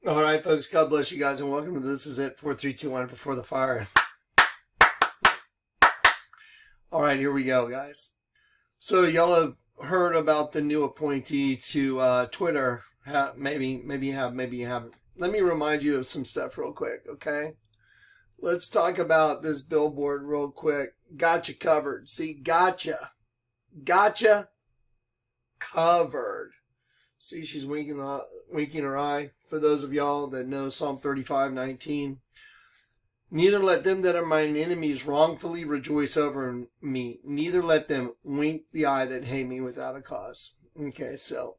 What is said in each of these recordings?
All right, folks, God bless you guys, and welcome to This Is It, 4, 3, 2, 1, Before the Fire. All right, here we go, guys. So y'all have heard about the new appointee to Twitter. Maybe you have, maybe you haven't. Let me remind you of some stuff real quick, okay? Let's talk about this billboard real quick. Gotcha covered. See, gotcha. Gotcha covered. See, she's winking her eye. For those of y'all that know Psalm 35:19, neither let them that are mine enemies wrongfully rejoice over me. Neither let them wink the eye that hate me without a cause. Okay, so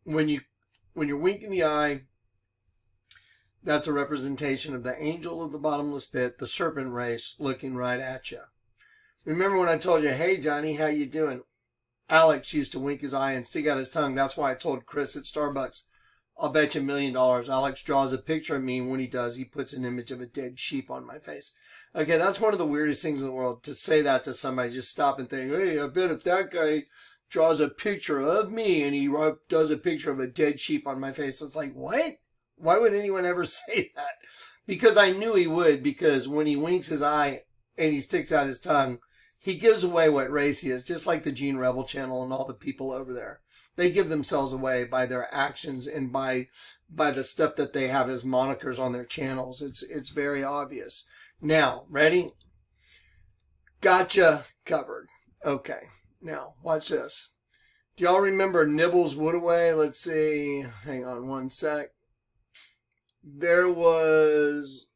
when you're winking the eye, that's a representation of the angel of the bottomless pit, the serpent race, looking right at you. Remember when I told you, hey, Johnny, how you doing? Alex used to wink his eye and stick out his tongue. That's why I told Chris at Starbucks, I'll bet you $1 million. Alex draws a picture of me, and when he does, he puts an image of a dead sheep on my face. Okay, that's one of the weirdest things in the world, to say that to somebody. Just stop and think, hey, I bet if that guy draws a picture of me and he does a picture of a dead sheep on my face, it's like, what? Why would anyone ever say that? Because I knew he would, because when he winks his eye and he sticks out his tongue, he gives away what race he is, just like the Gene Rebel channel and all the people over there. They give themselves away by their actions and by the stuff that they have as monikers on their channels. It's very obvious. Now, ready? Gotcha covered. Okay, now watch this. Do y'all remember Nibbles would away? Let's see. Hang on one sec. There was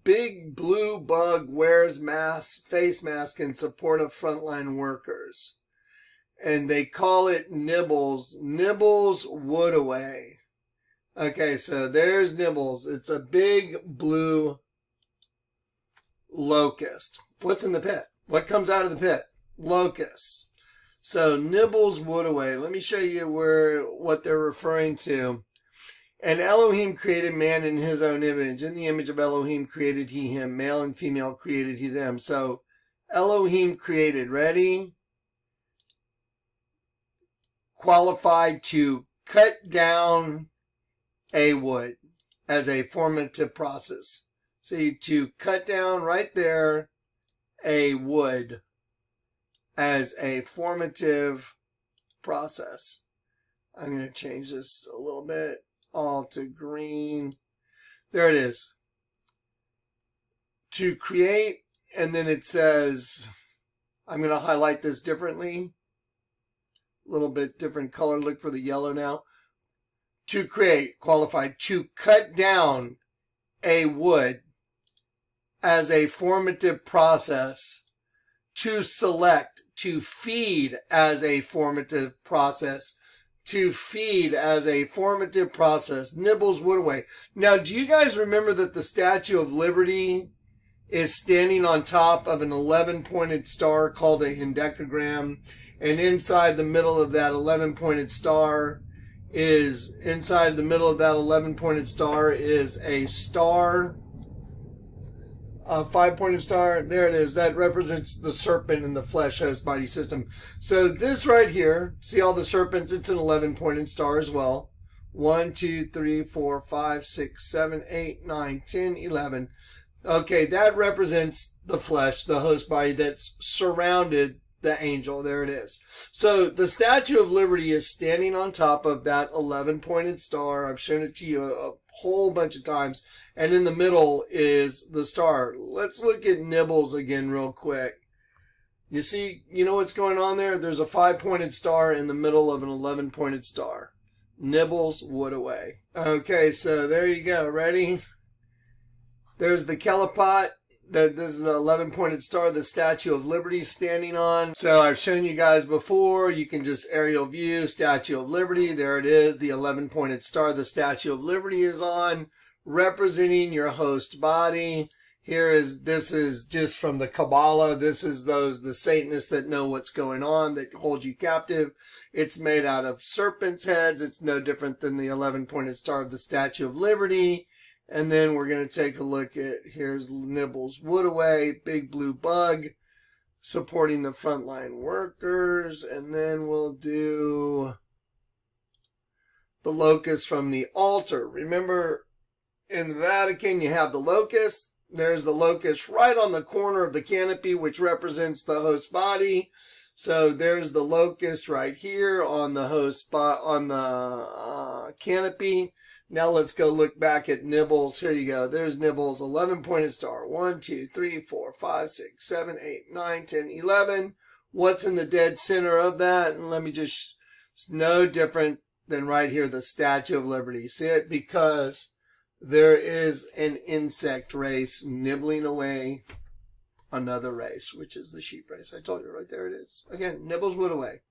Big Blue Bug wears face mask in support of frontline workers. And they call it Nibbles. Nibbles would away. Okay, so there's Nibbles. It's a big blue locust. What's in the pit? What comes out of the pit? Locusts. So Nibbles would away. Let me show you what they're referring to. And Elohim created man in his own image. In the image of Elohim created he him. Male and female created he them. So Elohim created. Ready? Qualified to cut down a wood as a formative process. See, to cut down right there a wood as a formative process. I'm going to change this a little bit. All to green. There it is. To create, and then it says, I'm going to highlight this differently. A little bit different color. Look for the yellow now. To create, qualified. To cut down a wood as a formative process. To select, to feed as a formative process. To feed as a formative process. Nibbles would away. Now, do you guys remember that the Statue of Liberty is standing on top of an 11-pointed star called a hendecagram? And inside the middle of that 11-pointed star is a star, a 5-pointed star. There it is. That represents the serpent in the flesh host body system. So this right here, see all the serpents? It's an 11-pointed star as well. 1, 2, 3, 4, 5, 6, 7, 8, 9, 10, 11. Okay, that represents the flesh, the host body that's surrounded the angel. There it is. So the Statue of Liberty is standing on top of that 11-pointed star. I've shown it to you a whole bunch of times. And in the middle is the star. Let's look at Nibbles again real quick. You see, you know what's going on there? There's a 5-pointed star in the middle of an 11-pointed star. Nibbles would away. Okay, so there you go. Ready? There's the Kelipot. This is the 11-pointed star the Statue of Liberty is standing on. So I've shown you guys before. You can just aerial view Statue of Liberty. There it is, the 11-pointed star the Statue of Liberty is on, representing your host body. This is just from the Kabbalah. This is the Satanists that know what's going on, that hold you captive. It's made out of serpents' heads. It's no different than the 11-pointed star of the Statue of Liberty. And then we're going to take a look at, here's Nibbles would away, big blue bug, supporting the frontline workers. And then we'll do the locust from the altar. Remember, in the Vatican, you have the locust. There's the locust right on the corner of the canopy, which represents the host body. So there's the locust right here on the host spot on the canopy. Now let's go look back at Nibbles. Here you go. There's Nibbles, 11-pointed star. 1, 2, 3, 4, 5, 6, 7, 8, 9, 10, 11. What's in the dead center of that? And let me just, it's no different than right here, the Statue of Liberty. See it? Because there is an insect race nibbling away another race, which is the sheep race. I told you, right there it is. Again, Nibbles would away.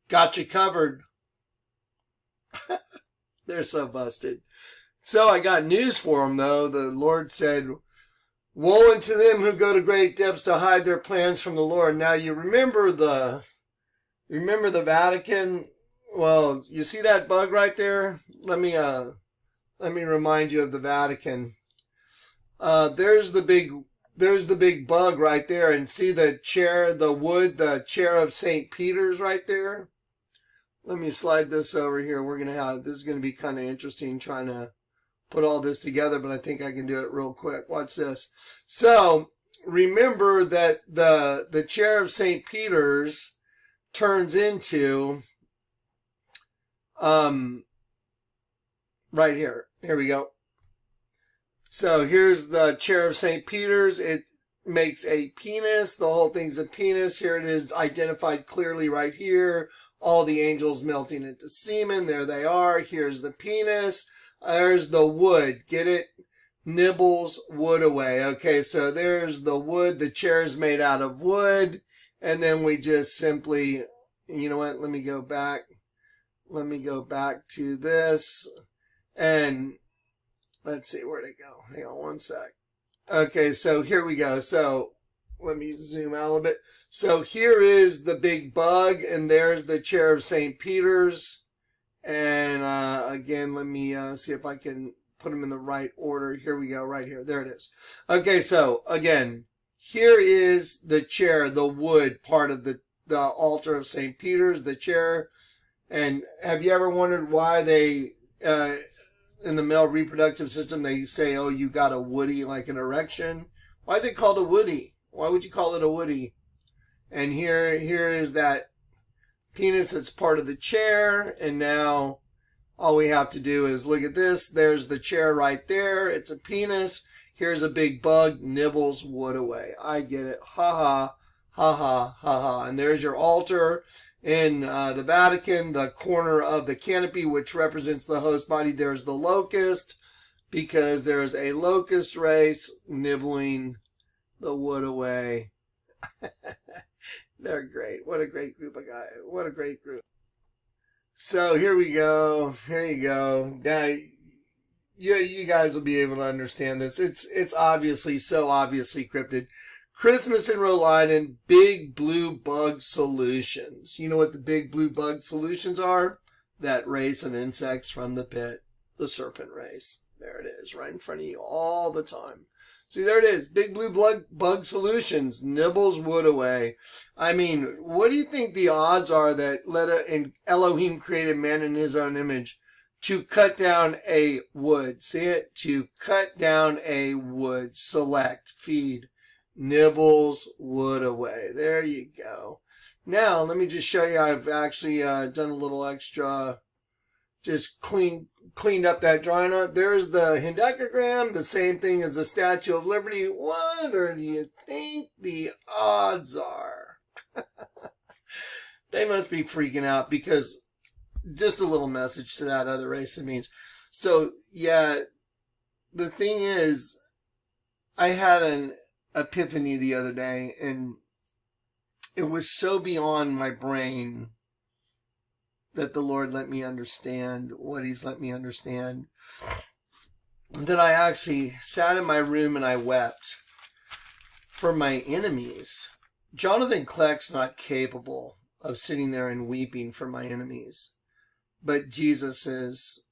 Got you covered. They're so busted. So I got news for them, though. The Lord said, woe unto them who go to great depths to hide their plans from the Lord. Now you remember the Vatican? Well, you see that bug right there? Let me remind you of the Vatican. There's the big bug right there, and see the chair, the chair of St. Peter's right there? Let me slide this over here. This is going to be kind of interesting trying to put all this together, but I think I can do it real quick. Watch this. So, remember that the chair of St. Peter's turns into, right here. Here we go. So here's the chair of St. Peter's. It makes a penis. The whole thing's a penis. Here it is identified clearly right here. All the angels melting into semen. There they are. Here's the penis. There's the wood. Get it? Nibbles wood away. Okay, so there's the wood. The chair is made out of wood. And then we just simply, you know what? Let me go back. Let me go back to this. And let's see, where'd it go? Hang on one sec. Okay, so here we go. So let me zoom out a little bit. So here is the big bug, and there's the chair of St. Peter's. And again, let me see if I can put them in the right order. Here we go, right here. There it is. Okay, so again, here is the chair, the wood part of the altar of St. Peter's, the chair. And have you ever wondered why they, in the male reproductive system, they say, oh, you got a woody, like an erection? Why is it called a woody? Why would you call it a woody? And here is that penis that's part of the chair. And now all we have to do is look at this. There's the chair right there. It's a penis. Here's a big bug. Nibbles wood away. I get it. Ha ha. Ha ha. Ha ha. And there's your altar in the Vatican, the corner of the canopy, which represents the host body. There's the locust, because there's a locust race nibbling the wood away. They're great. What a great group of guys. What a great group. So here we go. Here you go. Now, you guys will be able to understand this. It's obviously, so obviously cryptid. Christmas in Rhode Island, Big Blue Bug Solutions. You know what the Big Blue Bug Solutions are? That race of insects from the pit. The serpent race. There it is, right in front of you all the time. See, there it is. Big Blue Bug Solutions. Nibbles wood away. I mean, what do you think the odds are that Elohim created man in his own image to cut down a wood? See it? To cut down a wood. Select. Feed. Nibbles wood away. There you go. Now, let me just show you. I've actually done a little extra, just cleaned up that drawing. There's the hendecagram, the same thing as the Statue of Liberty. What do you think the odds are? They must be freaking out, because just a little message to that other race it means. So, yeah, the thing is, I had an epiphany the other day, and it was so beyond my brain that the Lord let me understand what He's let me understand, that I actually sat in my room and I wept for my enemies. Jonathan Kleck's not capable of sitting there and weeping for my enemies, but Jesus is.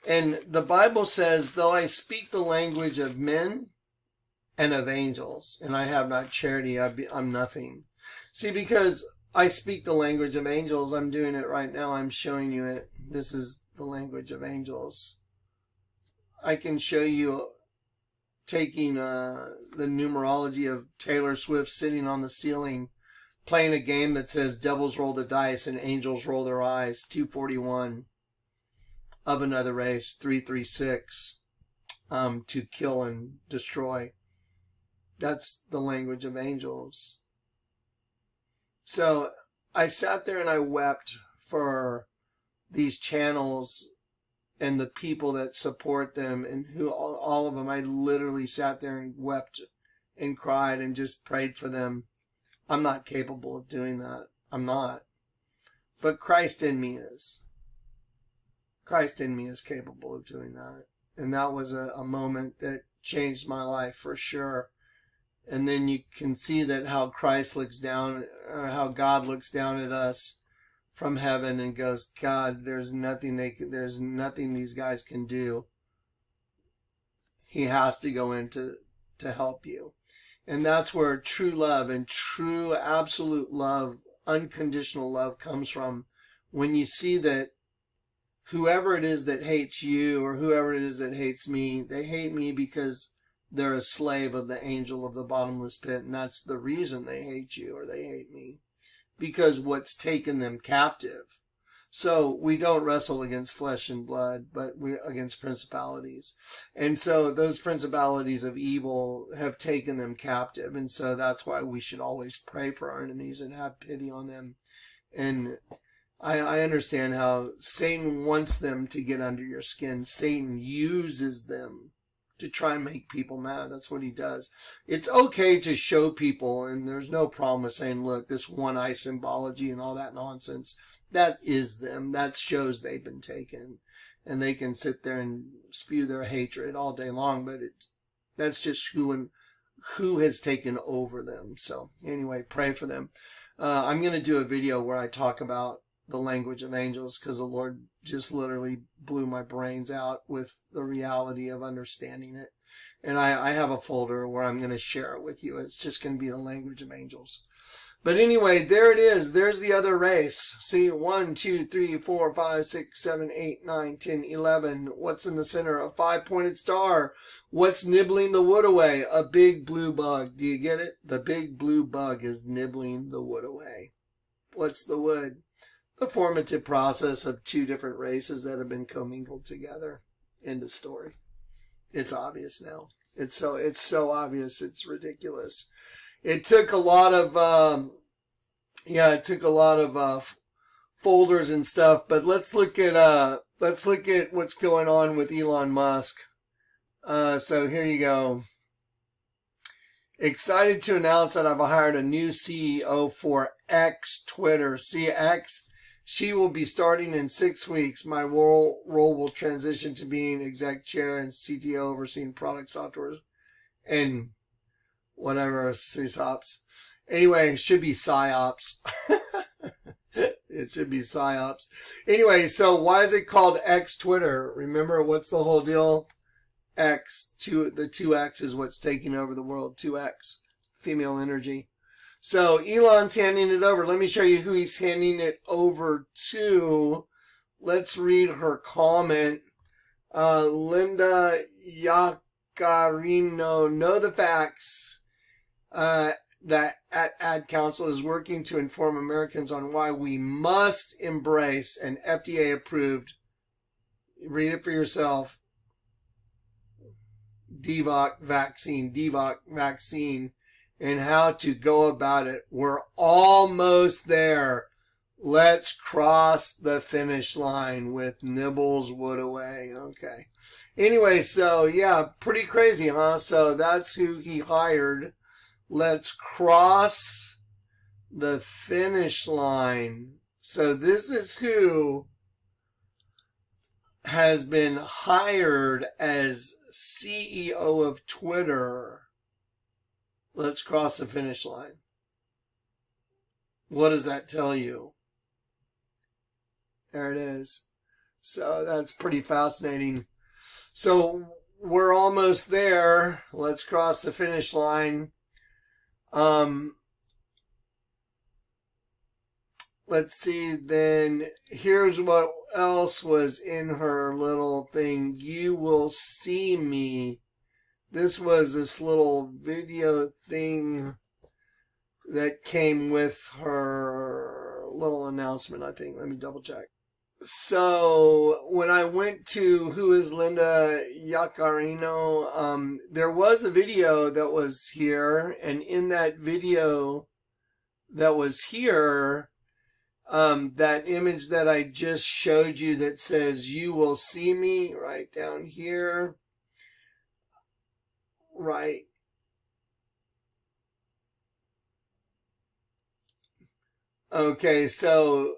And the Bible says, though I speak the language of men and of angels, and I have not charity, I'm nothing. See, because I speak the language of angels. I'm doing it right now. I'm showing you it. This is the language of angels. I can show you taking the numerology of Taylor Swift sitting on the ceiling, playing a game that says devils roll the dice and angels roll their eyes, 241. Of another race, 336, to kill and destroy. That's the language of angels. So I sat there and I wept for these channels and the people that support them, and who all of them. I literally sat there and wept and cried and just prayed for them. I'm not capable of doing that. I'm not. But Christ in me is. Christ in me is capable of doing that. And that was a moment that changed my life for sure. And then you can see that how Christ looks down, or how God looks down at us from heaven and goes, God, there's nothing these guys can do. He has to go in to help you. And that's where true love and true absolute love, unconditional love comes from. When you see that whoever it is that hates you or whoever it is that hates me, they hate me because they're a slave of the angel of the bottomless pit. And that's the reason they hate you or they hate me. Because what's taken them captive. So we don't wrestle against flesh and blood, but we against principalities. And so those principalities of evil have taken them captive. And so that's why we should always pray for our enemies and have pity on them. And I understand how Satan wants them to get under your skin. Satan uses them to try and make people mad. That's what he does. It's okay to show people, and there's no problem with saying, look, this one eye symbology and all that nonsense, that is them. That shows they've been taken. And they can sit there and spew their hatred all day long, but that's just who has taken over them. So anyway, pray for them. I'm going to do a video where I talk about the language of angels, because the Lord just literally blew my brains out with the reality of understanding it. And I have a folder where I'm going to share it with you. It's just going to be the language of angels. But anyway, there it is. There's the other race. See, 1, 2, 3, 4, 5, 6, 7, 8, 9, 10, 11. What's in the center? A 5-pointed star. What's nibbling the wood away? A big blue bug. Do you get it? The big blue bug is nibbling the wood away. What's the wood? The formative process of two different races that have been commingled together. End of story. It's obvious now. It's so obvious. It's ridiculous. It took a lot of folders and stuff, but let's look at what's going on with Elon Musk. So here you go. Excited to announce that I've hired a new CEO for X Twitter. See, X. She will be starting in 6 weeks. My role will transition to being exec chair and CTO overseeing product software and whatever, SysOps. Anyway, it should be PsyOps. It should be PsyOps. Anyway, so why is it called X Twitter? Remember, what's the whole deal? X, the 2X is what's taking over the world. 2X, female energy. So Elon's handing it over. Let me show you who he's handing it over to. Let's read her comment. Linda Yacarino, know the facts. That Ad Council is working to inform Americans on why we must embrace an FDA-approved, read it for yourself, DVOC vaccine, and how to go about it. We're almost there. Let's cross the finish line with Nibbles wood away. Okay. Anyway, so yeah, pretty crazy, huh? So that's who he hired. Let's cross the finish line. So this is who has been hired as CEO of Twitter. Let's cross the finish line. What does that tell you? There it is. So that's pretty fascinating. So we're almost there. Let's cross the finish line. let's see, then here's what else was in her little thing. You will see me. This was this little video thing that came with her little announcement, I think. Let me double check. So when I went to Who is Linda Yaccarino, there was a video that was here, and in that video that was here, that image that I just showed you that says you will see me right down here, right. Okay, so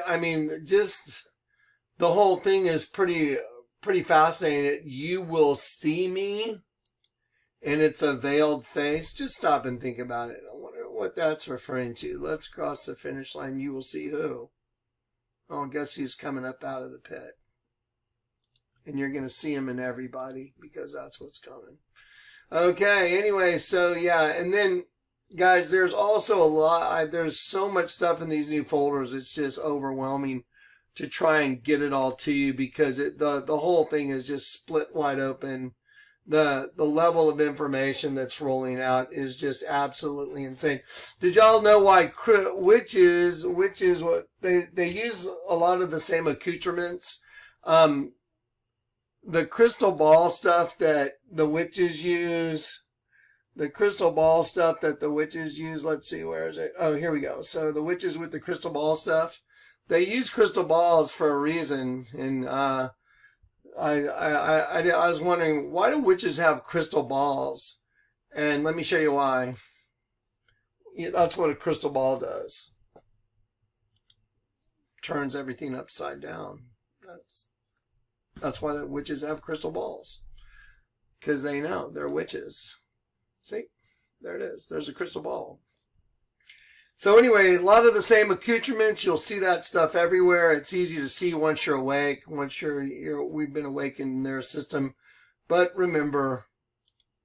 I mean, just the whole thing is pretty fascinating. You will see me, and it's a veiled face. Just stop and think about it. I wonder what that's referring to. Let's cross the finish line. You will see who? Oh, guess who's coming up out of the pit? And you're going to see him in everybody because that's what's coming. Okay, anyway, so yeah, and then, guys, there's also a lot, there's so much stuff in these new folders, it's just overwhelming to try and get it all to you because the whole thing is just split wide open. The level of information that's rolling out is just absolutely insane. Did y'all know why witches, what they use a lot of the same accoutrements? The crystal ball stuff that the witches use, let's see, where is it? Oh, here we go. So the witches with the crystal ball stuff, they use crystal balls for a reason. And I was wondering, why do witches have crystal balls? And let me show you why. That's what a crystal ball does. Turns everything upside down. That's why the witches have crystal balls. Because they know they're witches. See? There it is. There's a crystal ball. So anyway, a lot of the same accoutrements. You'll see that stuff everywhere. It's easy to see once you're awake. Once we've been awakened in their system. But remember,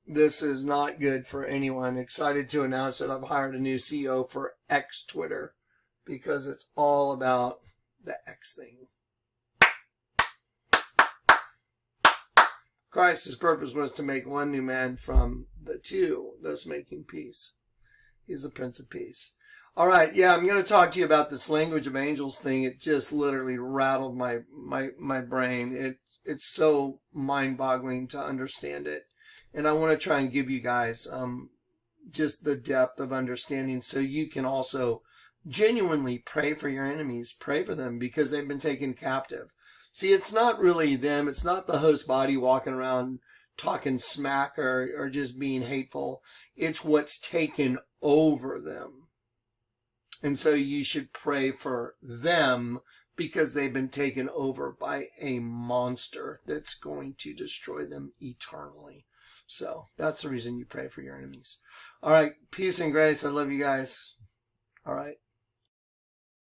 this is not good for anyone. Excited to announce that I've hired a new CEO for X Twitter. Because it's all about the X thing. Christ's purpose was to make one new man from the two, thus making peace. He's the Prince of Peace. All right, yeah, I'm going to talk to you about this language of angels thing. It just literally rattled my brain. It's so mind-boggling to understand it. And I want to try and give you guys just the depth of understanding so you can also genuinely pray for your enemies. Pray for them because they've been taken captive. See, it's not really them. It's not the host body walking around talking smack or just being hateful. It's what's taken over them. And so you should pray for them because they've been taken over by a monster that's going to destroy them eternally. So that's the reason you pray for your enemies. All right. Peace and grace. I love you guys. All right.